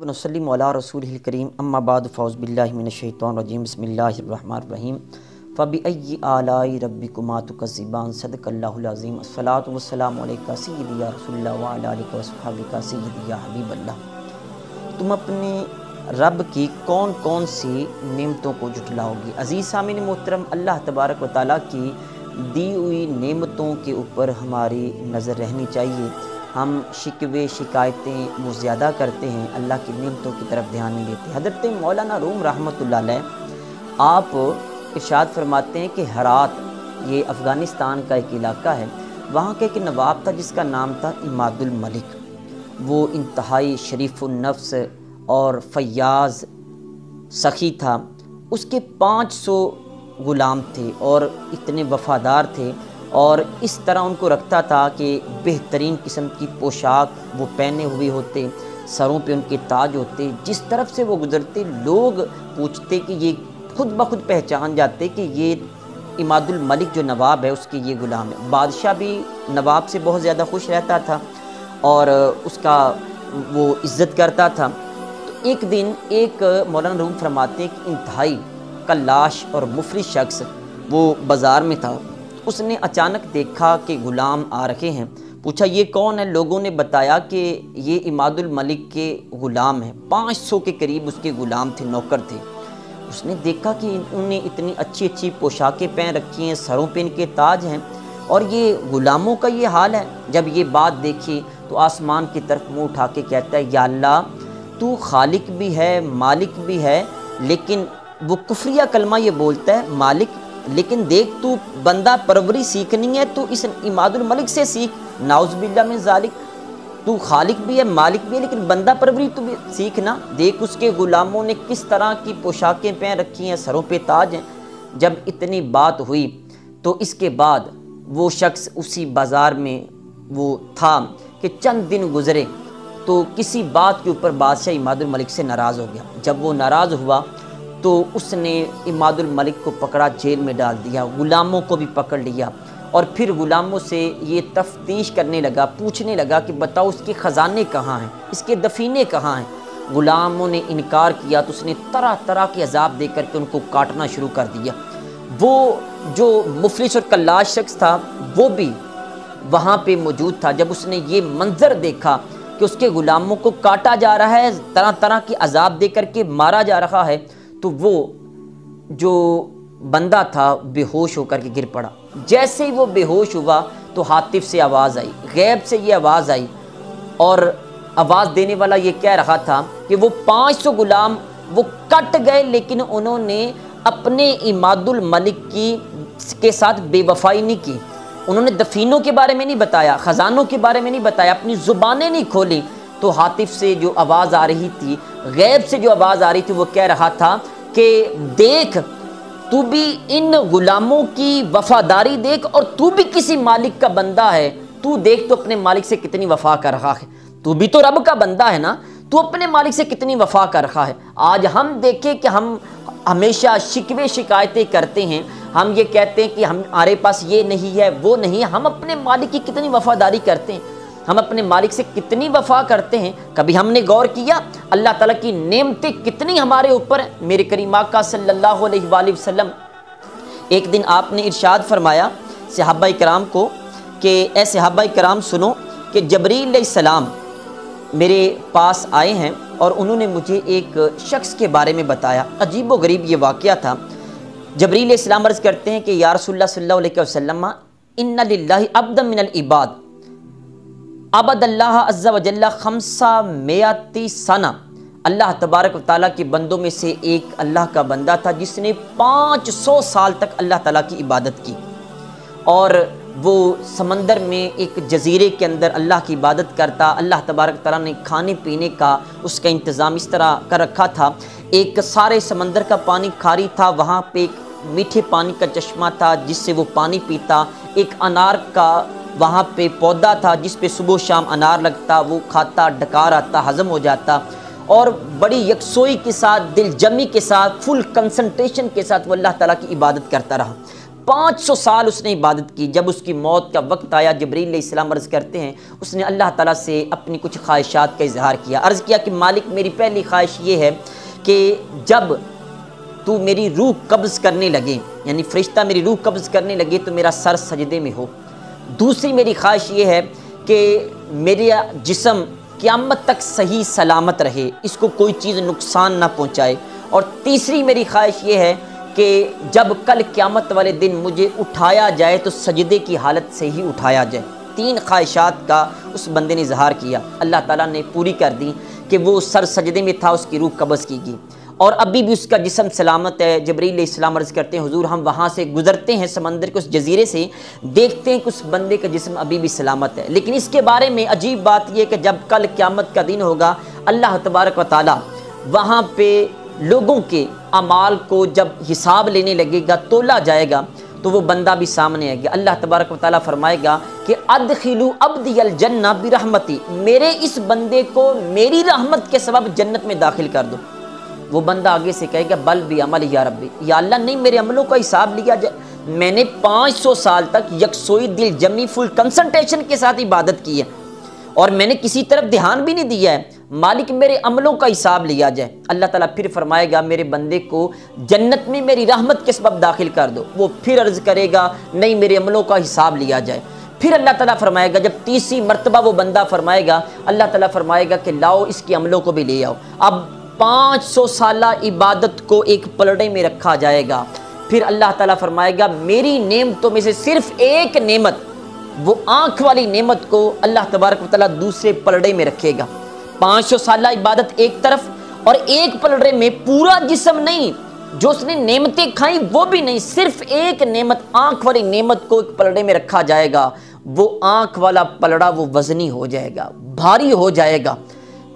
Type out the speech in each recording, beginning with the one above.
वनसल्लिम अला रसूलिल करीम अम्मा बाद फ़ौज़ बिल्लाहि मिनश शैतानिर रजीम बिस्मिल्लाहिर रहमानिर रहीम फ़बिअय्यि आलाइ रब्बिकुमा तुकज़्ज़िबान सदक़ल्लाहुल अज़ीम अस्सलातु वस्सलामु अलैका सय्यिदी या रसूलल्लाह व अला आलिका व अस्हाबिका सय्यिदी या हबीबल्लाह। तुम अपने रब की कौन कौन सी नेमतों को झुठलाओगी। अज़ीज़ सामीन मोहतरम, अल्लाह तबारक व तआला की दी हुई नेमतों के ऊपर हमारी नज़र रहनी चाहिए। हम शिकवे शिकायतें वो ज़्यादा करते हैं, अल्लाह की नेमतों की तरफ ध्यान नहीं देते। हज़रत मौलाना रूम रहमतुल्लाह अलैह आप इरशाद फरमाते हैं कि हरात, ये अफ़गानिस्तान का एक इलाका है, वहाँ का एक नवाब था जिसका नाम था इमादुल मलिक। वो इंतहाई शरीफ़ुन नफ्स और फ़याज़ सखी था। उसके 500 ग़ुलाम थे और इतने वफ़ादार थे और इस तरह उनको रखता था कि बेहतरीन किस्म की पोशाक वो पहने हुए होते, सरों पे उनके ताज होते। जिस तरफ से वो गुज़रते लोग पूछते कि ये खुद ब खुद पहचान जाते कि ये इमादुल मलिक जो नवाब है उसके ये ग़ुलाम है। बादशाह भी नवाब से बहुत ज़्यादा खुश रहता था और उसका वो इज़्ज़त करता था। तो एक दिन एक मौलाना रूम फरमाते हैं कि इंतहाई कल्लाश और मुफलिस शख्स वो बाज़ार में था। उसने अचानक देखा कि ग़ुलाम आ रखे हैं। पूछा ये कौन है। लोगों ने बताया कि ये इमादुल मलिक के ग़ुलाम हैं। 500 के करीब उसके ग़ुलाम थे, नौकर थे। उसने देखा कि उन्होंने इतनी अच्छी अच्छी पोशाकें पहन रखी हैं, सरों पे इनके ताज हैं और ये ग़ुलामों का ये हाल है। जब ये बात देखी तो आसमान की तरफ मुँह उठा के कहता है, या अल्लाह तू खालिक भी है, मालिक भी है, लेकिन वो कुफ्रिया कलमा ये बोलता है मालिक, लेकिन देख तू बंदा परवरी सीखनी है तो इस इमादुल मलिक से सीख। नाउज़ बिल्लाह मिन ज़ालिक, तू खालिक भी है, मालिक भी है, लेकिन बंदा परवरी तू भी सीखना। देख उसके ग़ुलामों ने किस तरह की पोशाकें पहन रखी हैं, सरों पे ताज हैं। जब इतनी बात हुई तो इसके बाद वो शख्स उसी बाज़ार में वो था कि चंद दिन गुज़रे तो किसी बात के ऊपर बादशाह इमादुल मलिक से नाराज़ हो गया। जब वो नाराज़ हुआ तो उसने इमादुल मलिक को पकड़ा, जेल में डाल दिया, ग़ुलामों को भी पकड़ लिया और फिर ग़ुलामों से ये तफ्तीश करने लगा, पूछने लगा कि बताओ उसके ख़जाने कहाँ हैं, इसके दफीने कहाँ हैं। ग़ुलामों ने इनकार किया तो उसने तरह तरह के अजाब दे करके उनको काटना शुरू कर दिया। वो जो मुफलिस और कल्लाश शख्स था वो भी वहाँ पे मौजूद था। जब उसने ये मंज़र देखा कि उसके ग़ुलामों को काटा जा रहा है, तरह तरह के अजाब दे करके मारा जा रहा है, तो वो जो बंदा था बेहोश होकर के गिर पड़ा। जैसे ही वो बेहोश हुआ तो हातिफ से आवाज़ आई, गैब से ये आवाज़ आई और आवाज़ देने वाला ये कह रहा था कि वो 500 ग़ुलाम वो कट गए, लेकिन उन्होंने अपने इमादुल मलिक के साथ बेवफाई नहीं की। उन्होंने दफीनों के बारे में नहीं बताया, ख़जानों के बारे में नहीं बताया, अपनी ज़ुबानें नहीं खोली। तो हातिफ से जो आवाज़ आ रही थी, गैब से जो आवाज़ आ रही थी, वो कह रहा था कि देख तू भी इन ग़ुलामों की वफ़ादारी देख और तू भी किसी मालिक का बंदा है। तू देख तो अपने मालिक से कितनी वफ़ा कर रहा है, तू भी तो रब का बंदा है ना, तू अपने मालिक से कितनी वफ़ा कर रहा है। आज हम देखें कि हम हमेशा शिकवे शिकायतें करते हैं, हम ये कहते हैं कि हमारे पास ये नहीं है, वो नहीं है। हम अपने मालिक की कितनी वफ़ादारी करते हैं, हम अपने मालिक से कितनी वफ़ा करते हैं। कभी हमने गौर किया अल्लाह ताला की नेमतें कितनी हमारे ऊपर हैं। मेरे करीम आका सल्लल्लाहु अलैहि वसल्लम एक दिन आपने इरशाद फरमाया सहाबाए किराम को कि ए सहाबाए किराम सुनो कि जबरील अलैहिस्सलाम मेरे पास आए हैं और उन्होंने मुझे एक शख्स के बारे में बताया। अजीब व गरीब ये वाक़या था। जबरील अलैहिस्सलाम अर्ज़ करते हैं कि या रसूलल्लाह सल्लल्लाहु अलैहि वसल्लम इन्ना लिल्लाहि अब्दन मिनल इबाद अबदल्लाह अज़्ज़ा व जल्ला खम्सा मेयाती सना। अल्लाह तबारक व ताला के बंदों में से एक अल्लाह का बंदा था जिसने 500 साल तक अल्लाह ताला की इबादत की और वो समंदर में एक जजीरे के अंदर अल्लाह की इबादत करता। अल्लाह तबारक व ताला ने खाने पीने का उसका इंतज़ाम इस तरह कर रखा था। एक सारे समंदर का पानी खारी था, वहाँ पे एक मीठे पानी का चश्मा था जिससे वो पानी पीता। एक अनार का वहाँ पे पौधा था जिस पे सुबह शाम अनार लगता, वो खाता, डकार आता, हज़म हो जाता और बड़ी यकसोई के साथ, दिलजमी के साथ, फुल कंसंट्रेशन के साथ वो अल्लाह ताला की इबादत करता रहा। 500 سال اس نے عبادت کی۔ جب اس کی موت کا وقت آیا، جبریل علیہ السلام عرض کرتے ہیں اس نے اللہ تعالیٰ سے اپنی کچھ خواہشات کا اظہار کیا۔ عرض کیا کہ مالک میری پہلی خواہش یہ ہے کہ جب تو میری روح قبض کرنے لگے، یعنی فرشتہ میری روح قبض کرنے لگے تو میرا سر سجدے میں ہو۔ دوسری میری خواہش یہ ہے کہ میرا جسم قیامت تک صحیح سلامت رہے، اس کو کوئی چیز نقصان نہ پہنچائے۔ اور تیسری میری خواہش یہ ہے کہ جب کل قیامت والے دن مجھے اٹھایا جائے تو سجدے کی حالت سے ہی اٹھایا جائے۔ 3 خواہشات کا اس بندے نے اظہار کیا، اللہ تعالیٰ نے پوری کر دی کہ وہ سر سجدے میں تھا، اس کی روح قبض کی گئی اور ابھی بھی اس کا جسم سلامت ہے۔ جبریل علیہ السلام عرض کرتے ہیں حضور ہم وہاں سے گزرتے ہیں سمندر کے اس جزیرے سے، دیکھتے ہیں کہ اس بندے کا جسم ابھی بھی سلامت ہے، لیکن اس کے بارے میں عجیب بات یہ کہ جب کل قیامت کا دن ہوگا اللہ تبارک و تعالیٰ وہاں پہ لوگوں کے اعمال کو جب حساب لینے لگے گا، تولا جائے گا تو وہ بندہ بھی سامنے آئے گا۔ اللہ تبارک و تعالیٰ فرمائے گا کہ ادخلوا عبدی الجنہ برحمتی، میرے اس بندے کو میری رحمت کے سبب جنت میں داخل کر دو۔ وہ بندہ آگے سے کہے گا بل بعمل یا ربی، یا اللہ نہیں میرے عملوں کا حساب لیا جائے، میں نے 500 سال تک یکسوئی دل جمی فل کنسنٹریشن کے ساتھ عبادت کی ہے اور میں نے کسی طرف دھیان بھی نہیں دیا ہے، مالک میرے عملوں کا حساب لیا جائے۔ اللہ تعالیٰ پھر فرمائے گا میرے بندے کو جنت میں میری رحمت کے سبب داخل کر دو۔ وہ پھر عرض کرے گا نہیں میرے عملوں کا حساب لیا جائے۔ پھر اللہ تعالیٰ فرمائے گا، جب تیسری مرتبہ وہ بندہ فرمائے گا، اللہ تعالیٰ فرمائے گا کہ لاؤ اس کے عملوں کو بھی لے آؤ۔ اب 500 سالہ عبادت کو ایک پلڑے میں رکھا جائے گا۔ پھر اللہ تعالیٰ فرمائے گا میری نعمتوں میں سے صرف ایک نعمت، وہ آنکھ والی نعمت کو اللہ تبارک و تعالیٰ دوسرے پلڑے میں رکھے گا۔ 500 سالہ عبادت ایک طرف اور ایک پلڑے میں پورا جسم نہیں، جو اس نے نعمتیں کھائیں وہ بھی نہیں، صرف ایک نعمت آنکھ والی نعمت کو ایک پلڑے میں رکھا جائے گا۔ وہ آنکھ والا پلڑا وہ وزنی ہو جائے گا، بھاری ہو جائے گا۔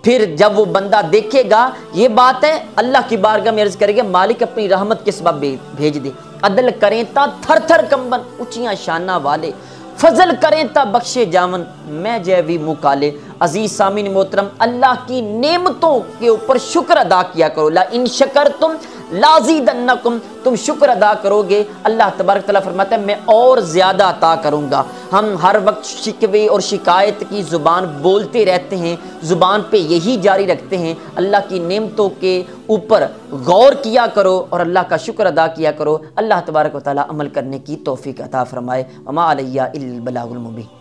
پھر جب وہ بندہ دیکھے گا یہ بات ہے، اللہ کی بارگاہ میں عرض کرے گا مالک اپنی رحمت کے سبب بھیج دے، عدل کریں تا تھر تھر کمبن اونچیاں شانہ والے، فضل کریں تا بخشے جاون میں جیوی منہ کالے۔ عزیز سامعین محترم، اللہ کی نعمتوں کے اوپر شکر ادا کیا کرو، لا ان شکرتم لازیدنکم، تم شکر ادا کرو گے اللہ تبارک تعالیٰ فرماتا ہے میں اور زیادہ عطا کروں گا۔ ہم ہر وقت شکوے اور شکایت کی زبان بولتے رہتے ہیں، زبان پہ یہی جاری رکھتے ہیں، اللہ کی نعمتوں کے اوپر غور کیا کرو اور اللہ کا شکر ادا کیا کرو۔ اللہ تبارک و تعالیٰ عمل کرنے کی توفیق عطا فرمائے۔ وما علیہ الا البلاغ المبین۔